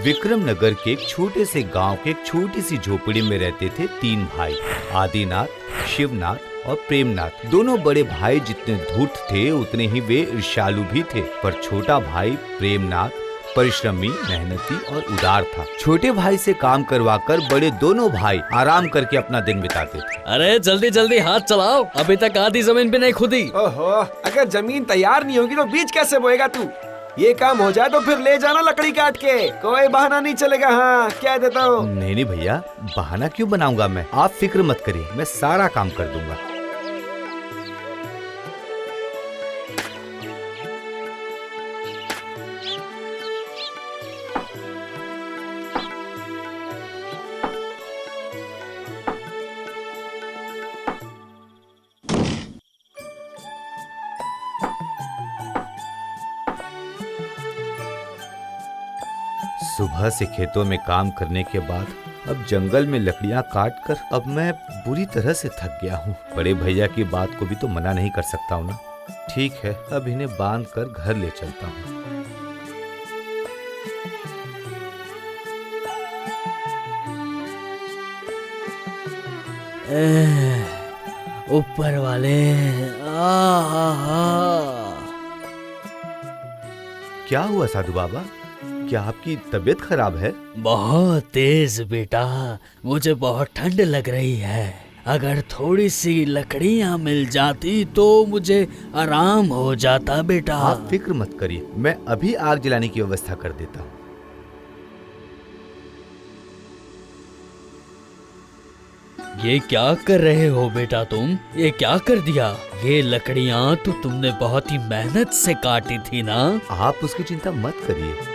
विक्रम नगर के एक छोटे से गांव के एक छोटी सी झोपड़ी में रहते थे 3 भाई, आदिनाथ, शिवनाथ और प्रेमनाथ। दोनों बड़े भाई जितने धूर्त थे उतने ही वे ईर्ष्यालु भी थे, पर छोटा भाई प्रेमनाथ परिश्रमी, मेहनती और उदार था। छोटे भाई से काम करवाकर बड़े दोनों भाई आराम करके अपना दिन बिताते थे। अरे जल्दी जल्दी हाथ चलाओ, अभी तक आधी जमीन भी नहीं खुदी। ओहो, अगर जमीन तैयार नहीं होगी तो बीज कैसे बोएगा तू? ये काम हो जाए तो फिर ले जाना लकड़ी काट के, कोई बहाना नहीं चलेगा। हाँ, क्या देता हूँ। नहीं भैया, बहाना क्यों बनाऊंगा मैं? आप फिक्र मत करिए, मैं सारा काम कर दूंगा। सुबह से खेतों में काम करने के बाद अब जंगल में लकड़ियां काट कर अब मैं बुरी तरह से थक गया हूँ। बड़े भैया की बात को भी तो मना नहीं कर सकता हूँ ना। ठीक है, अब इन्हें बांध कर घर ले चलता हूँ। ऊपर वाले, क्या हुआ साधु बाबा? क्या आपकी तबीयत खराब है? बहुत तेज बेटा, मुझे बहुत ठंड लग रही है। अगर थोड़ी सी लकड़ियां मिल जाती तो मुझे आराम हो जाता बेटा। आप फिक्र मत करिए, मैं अभी आग जलाने की व्यवस्था कर देता हूँ। ये क्या कर रहे हो बेटा तुम? ये क्या कर दिया? ये लकड़ियां तो तुमने बहुत ही मेहनत से काटी थी ना। आप उसकी चिंता मत करिए।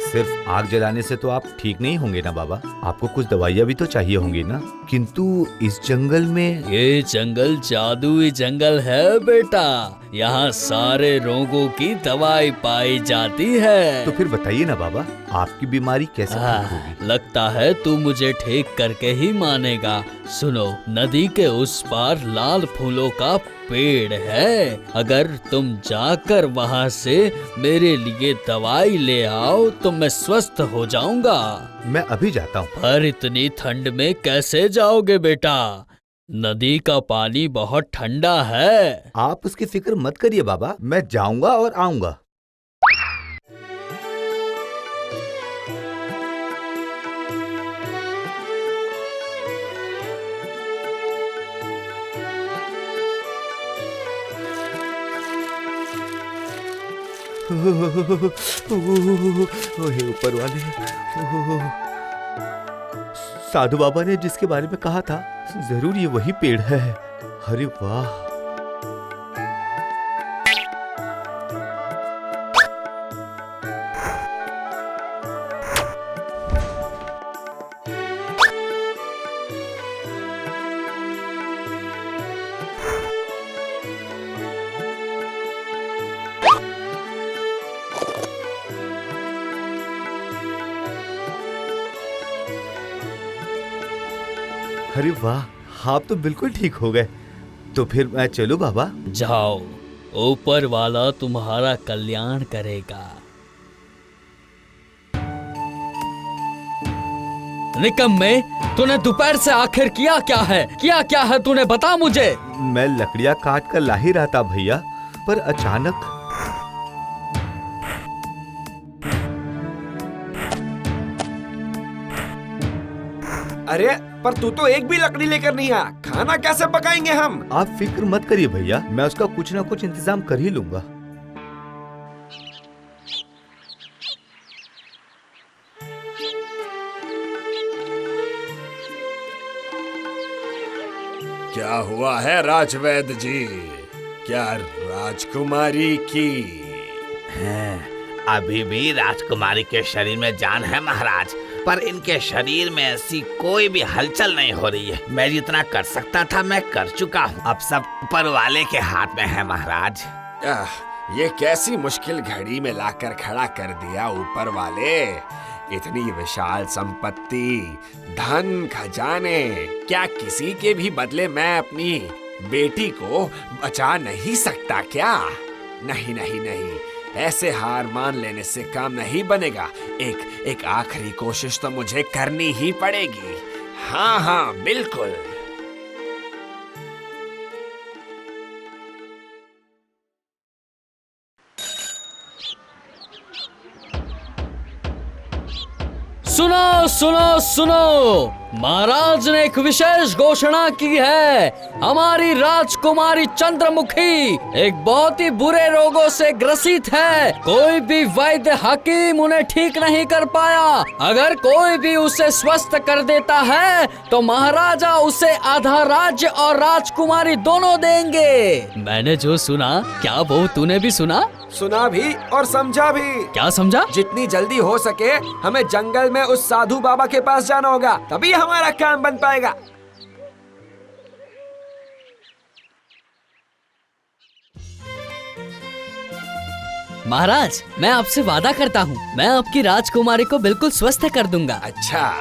सिर्फ आग जलाने से तो आप ठीक नहीं होंगे ना बाबा? आपको कुछ दवाइयाँ भी तो चाहिए होंगी ना? किंतु इस जंगल में... ये जंगल जादुई जंगल है बेटा, यहाँ सारे रोगों की दवाई पाई जाती है। तो फिर बताइए ना बाबा, आपकी बीमारी कैसे ठीक होगी? लगता है तू मुझे ठीक करके ही मानेगा। सुनो, नदी के उस पार लाल फूलों का पेड़ है। अगर तुम जाकर वहाँ से मेरे लिए दवाई ले आओ तो मैं स्वस्थ हो जाऊंगा। मैं अभी जाता हूँ। पर इतनी ठंड में कैसे जाओगे बेटा? नदी का पानी बहुत ठंडा है। आप उसकी फिक्र मत करिए बाबा, मैं जाऊंगा और आऊंगा। हे ऊपर वाले, साधु बाबा ने जिसके बारे में कहा था, जरूर ये वही पेड़ है। अरे वाह! अरे वाह, आप तो बिल्कुल ठीक हो गए। तो फिर मैं चलूं बाबा? जाओ, ऊपर वाला तुम्हारा कल्याण करेगा। निकम्मे, तूने दोपहर से आखिर किया क्या है तूने? बता मुझे। मैं लकड़ियां काट कर ला ही रहा था भैया, पर अचानक... अरे पर तू तो एक भी लकड़ी लेकर नहीं आया, खाना कैसे पकाएंगे हम? आप फिक्र मत करिए भैया, मैं उसका कुछ ना कुछ इंतजाम कर ही लूंगा। क्या हुआ है राजवैद्य जी? क्या राजकुमारी की? अभी भी राजकुमारी के शरीर में जान है महाराज, पर इनके शरीर में ऐसी कोई भी हलचल नहीं हो रही है। मैं जितना कर सकता था मैं कर चुका हूँ, अब सब ऊपर वाले के हाथ में है महाराज। ये कैसी मुश्किल घड़ी में लाकर खड़ा कर दिया ऊपर वाले। इतनी विशाल संपत्ति, धन, खजाने, क्या किसी के भी बदले मैं अपनी बेटी को बचा नहीं सकता क्या? नहीं नहीं नहीं, ऐसे हार मान लेने से काम नहीं बनेगा। एक आखिरी कोशिश तो मुझे करनी ही पड़ेगी। हाँ हाँ बिल्कुल। सुनो सुनो सुनो, महाराज ने एक विशेष घोषणा की है। हमारी राजकुमारी चंद्रमुखी एक बहुत ही बुरे रोगों से ग्रसित है। कोई भी वैद्य हकीम उन्हें ठीक नहीं कर पाया। अगर कोई भी उसे स्वस्थ कर देता है तो महाराजा उसे आधा राज्य और राजकुमारी दोनों देंगे। मैंने जो सुना, क्या वो तूने भी सुना? सुना भी और समझा भी। क्या समझा? जितनी जल्दी हो सके हमें जंगल में उस साधु बाबा के पास जाना होगा, तभी हमारा काम बन पाएगा। महाराज, मैं आपसे वादा करता हूँ, मैं आपकी राजकुमारी को बिल्कुल स्वस्थ कर दूंगा। अच्छा,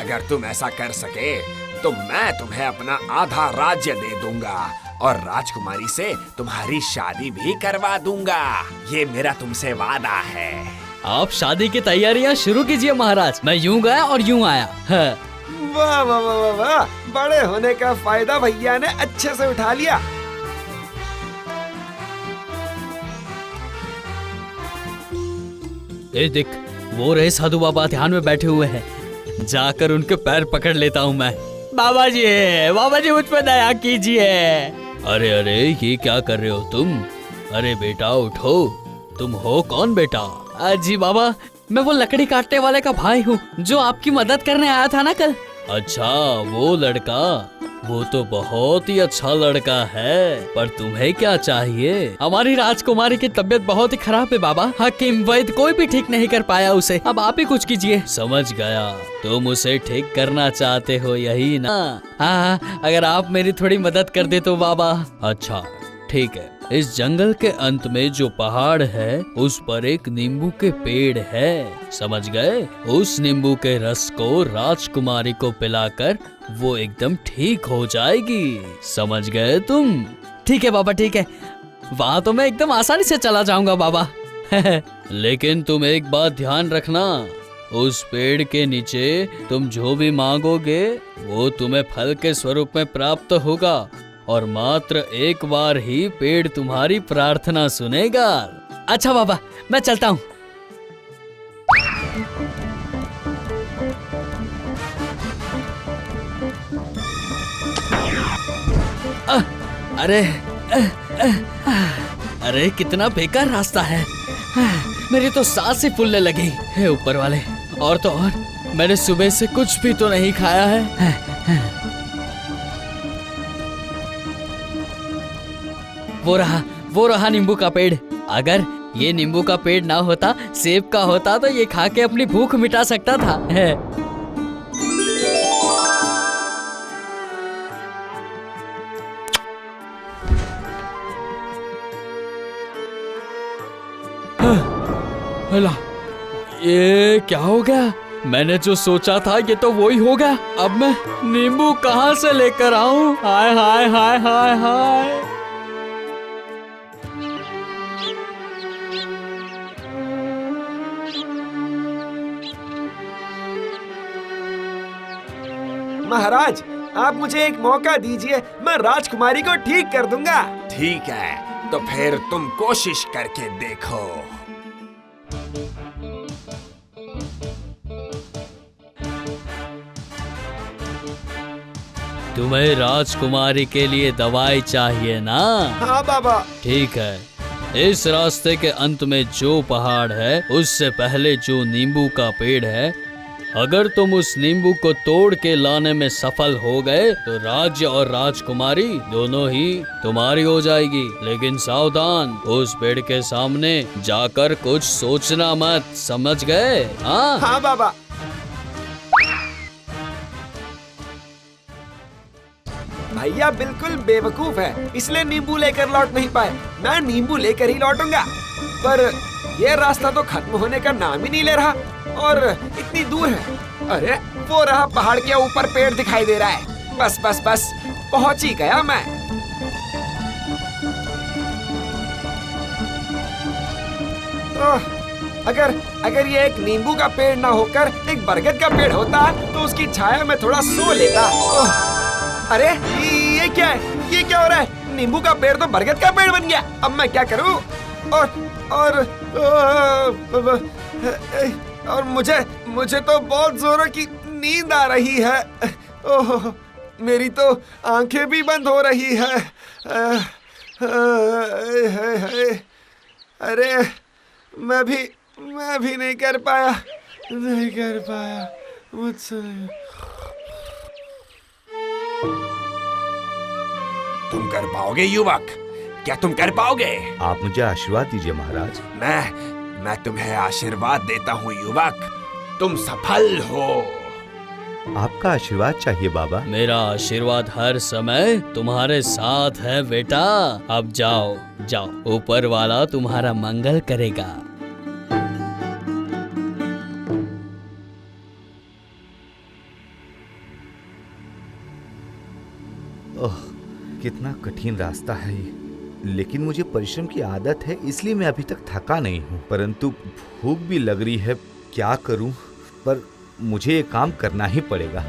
अगर तुम ऐसा कर सके तो मैं तुम्हें अपना आधा राज्य दे दूंगा और राजकुमारी से तुम्हारी शादी भी करवा दूंगा। ये मेरा तुमसे वादा है। आप शादी की तैयारियां शुरू कीजिए महाराज। मैं यूं गया और यूं आया। वाह वाह वाह वाह वाह, बड़े होने का फायदा भैया ने अच्छे से उठा लिया। ए देख, वो रहे साधु बाबा ध्यान में बैठे हुए हैं। जाकर उनके पैर पकड़ लेता हूँ मैं। बाबा जी मुझ पर दया कीजिए। अरे अरे, ये क्या कर रहे हो तुम? अरे बेटा उठो। तुम हो कौन बेटा? जी बाबा, मैं वो लकड़ी काटने वाले का भाई हूँ जो आपकी मदद करने आया था ना कल। अच्छा, वो लड़का, वो तो बहुत ही अच्छा लड़का है, पर तुम्हें क्या चाहिए? हमारी राजकुमारी की तबीयत बहुत ही खराब है बाबा। हकीम वैद्य कोई भी ठीक नहीं कर पाया उसे। अब आप ही कुछ कीजिए। समझ गया, तुम उसे ठीक करना चाहते हो, यही ना? हाँ, अगर आप मेरी थोड़ी मदद कर दे तो बाबा। अच्छा ठीक है। इस जंगल के अंत में जो पहाड़ है उस पर एक नींबू के पेड़ है, समझ गए? उस नींबू के रस को राजकुमारी को पिलाकर वो एकदम ठीक हो जाएगी, समझ गए तुम? ठीक है बाबा, ठीक है। वहाँ तो मैं एकदम आसानी से चला जाऊंगा बाबा। लेकिन तुम एक बात ध्यान रखना, उस पेड़ के नीचे तुम जो भी मांगोगे वो तुम्हें फल के स्वरूप में प्राप्त होगा, और मात्र एक बार ही पेड़ तुम्हारी प्रार्थना सुनेगा। अच्छा बाबा, मैं चलता हूँ। अरे कितना बेकार रास्ता है। मेरी तो सांस ही फूलने लगी है। ऊपर वाले, और तो और मैंने सुबह से कुछ भी तो नहीं खाया है। वो रहा नींबू का पेड़। अगर ये नींबू का पेड़ ना होता, सेब का होता, तो ये खा के अपनी भूख मिटा सकता था। अला, ये क्या हो गया? मैंने जो सोचा था ये तो वही होगा। अब मैं नींबू कहाँ से लेकर आऊं? हाय हाय हाय हाय हाय। महाराज, आप मुझे एक मौका दीजिए, मैं राजकुमारी को ठीक कर दूंगा। ठीक है, तो फिर तुम कोशिश करके देखो। तुम्हें राजकुमारी के लिए दवाई चाहिए ना? हाँ बाबा। ठीक है, इस रास्ते के अंत में जो पहाड़ है उससे पहले जो नींबू का पेड़ है, अगर तुम उस नींबू को तोड़ के लाने में सफल हो गए तो राज्य और राजकुमारी दोनों ही तुम्हारी हो जाएगी। लेकिन सावधान, उस पेड़ के सामने जाकर कुछ सोचना मत, समझ गए? हाँ हाँ बाबा। भैया बिल्कुल बेवकूफ है, इसलिए नींबू लेकर लौट नहीं पाए। मैं नींबू लेकर ही लौटूंगा, पर ये रास्ता तो खत्म होने का नाम ही नहीं ले रहा। और इतनी दूर है। अरे वो रहा, पहाड़ के ऊपर पेड़ दिखाई दे रहा है। बस बस बस, पहुंच ही गया मैं। अगर ये एक नींबू का पेड़ ना होकर एक बरगद का पेड़ होता तो उसकी छाया में थोड़ा सो लेता। अरे ये क्या है? ये क्या हो रहा है? नींबू का पेड़ तो बरगद का पेड़ बन गया। अब मैं क्या करूं? और मुझे तो बहुत जोरों की नींद आ रही है। ओह, मेरी तो आंखें भी बंद हो रही है। अरे मैं भी नहीं कर पाया मुझसे। तुम कर पाओगे युवक? क्या तुम कर पाओगे? आप मुझे आशीर्वाद दीजिए महाराज। मैं तुम्हें आशीर्वाद देता हूँ युवक, तुम सफल हो। आपका आशीर्वाद चाहिए बाबा। मेरा आशीर्वाद हर समय तुम्हारे साथ है बेटा। अब जाओ जाओ, ऊपर वाला तुम्हारा मंगल करेगा। ओह, कितना कठिन रास्ता है ये। लेकिन मुझे परिश्रम की आदत है, इसलिए मैं अभी तक थका नहीं हूँ। परंतु भूख भी लग रही है, क्या करूँ? पर मुझे ये काम करना ही पड़ेगा।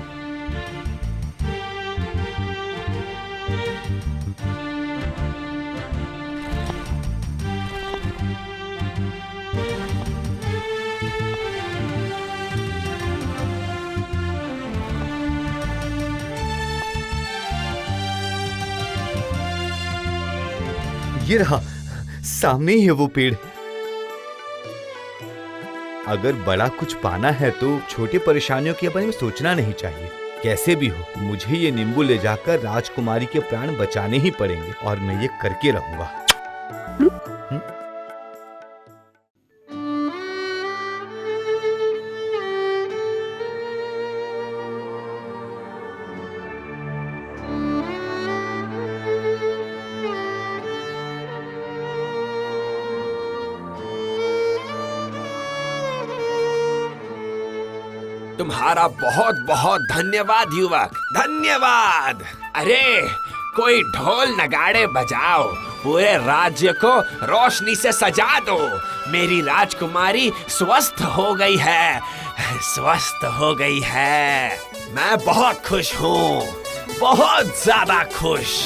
ये रहा, सामने ही है वो पेड़। अगर बड़ा कुछ पाना है तो छोटी परेशानियों के बारे में सोचना नहीं चाहिए। कैसे भी हो, मुझे ये नींबू ले जाकर राजकुमारी के प्राण बचाने ही पड़ेंगे और मैं ये करके रहूंगा। तुम्हारा बहुत बहुत धन्यवाद युवक, धन्यवाद। अरे कोई ढोल नगाड़े बजाओ, पूरे राज्य को रोशनी से सजा दो। मेरी राजकुमारी स्वस्थ हो गई है, स्वस्थ हो गई है। मैं बहुत खुश हूँ, बहुत ज्यादा खुश।